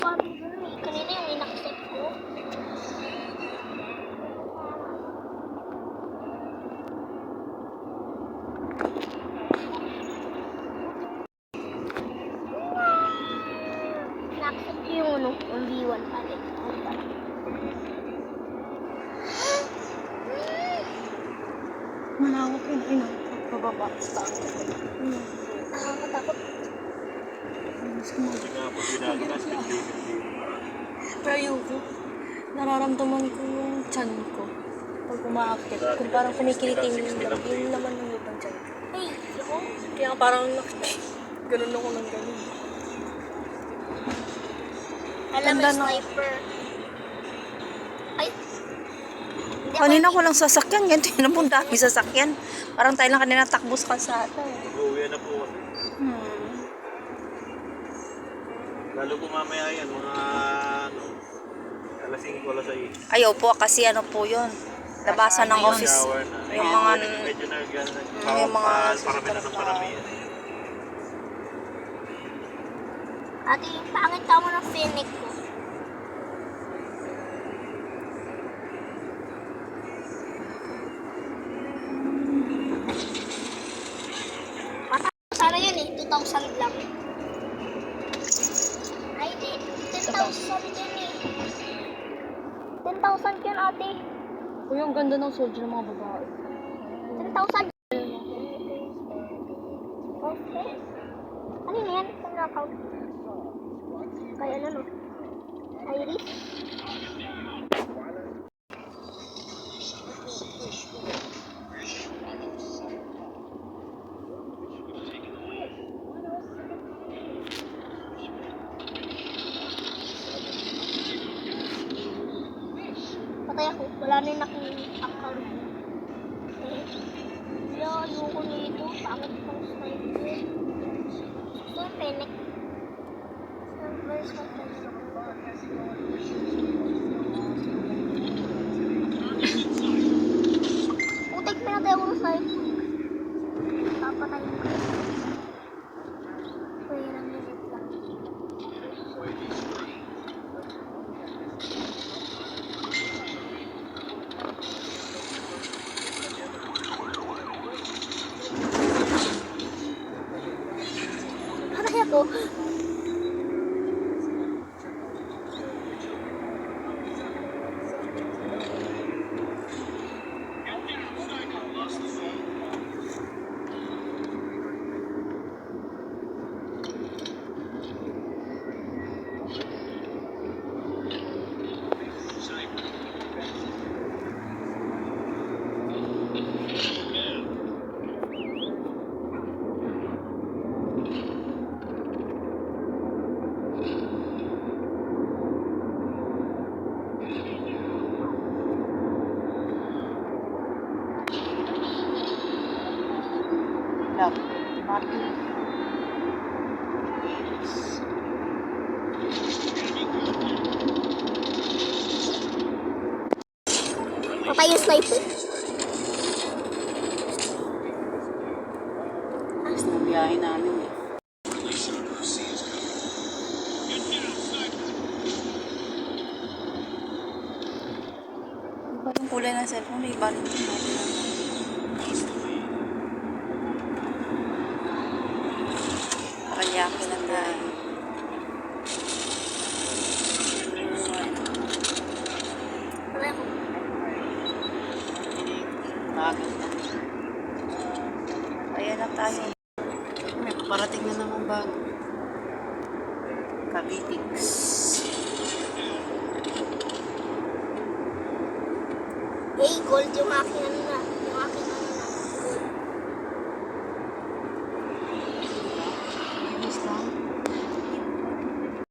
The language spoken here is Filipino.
Parang ganun eh. Kanina yung inaksip ko. Inaksip ko yung ano, yung B1 pati. Malawak yun, ay no. Pababa. Nakakatakot. Kasi nga po ginagawa sa limit. Pero ayoko. Nararamdaman ko yung tiyan ko. Pag umaakit. Kung parang kumikiliting yung laman ng lupang tiyan ko. Ay, ako? Kaya parang ganun ako ng ganun. Alam mo, Ganda na. sniper. Ay. Hindi ako- Kanina ko lang sasakyan, ganito yun ang dami sasakyan. Parang tayo lang kanina takbo sa kalsada. Mag-uwi na po kasi. Lalo po mamaya yan, mga ano, alas 5, alas 6. Ayaw po kasi ano po yun. Labasan ng office. Shower na. Yung mga Medyo na yung mga parami na ng parami yan. Ate, pangit ka mo ng Phoenix ko. Sana yun eh, 2,000 lang. Ay, di, 10,000 yun eh. 10,000 yun ate. Uy, ang ganda ng soldier ng mga babae. 10,000. Okay. Ano na yan? Ang account. Kaya ano no? Iris? Patay ako. Wala na yung account. Wala, ayoko nito. Pangit pang sniper. Gusto yung Fennec. Servers ka Utek, pinatay ako ng sniper. Papatay ko. Kaya lang minute lang. Patay ako. love. Martin. Patay yung sniper. Tapos na biyahe namin eh. Iba yung kulay ng cellphone, may balik din natin. Paranyaki lang dahil. Patay ako. Bagay na. Ayan na tayo. May paparating na naman bago. Cavitix. Hey, gold yung akin na.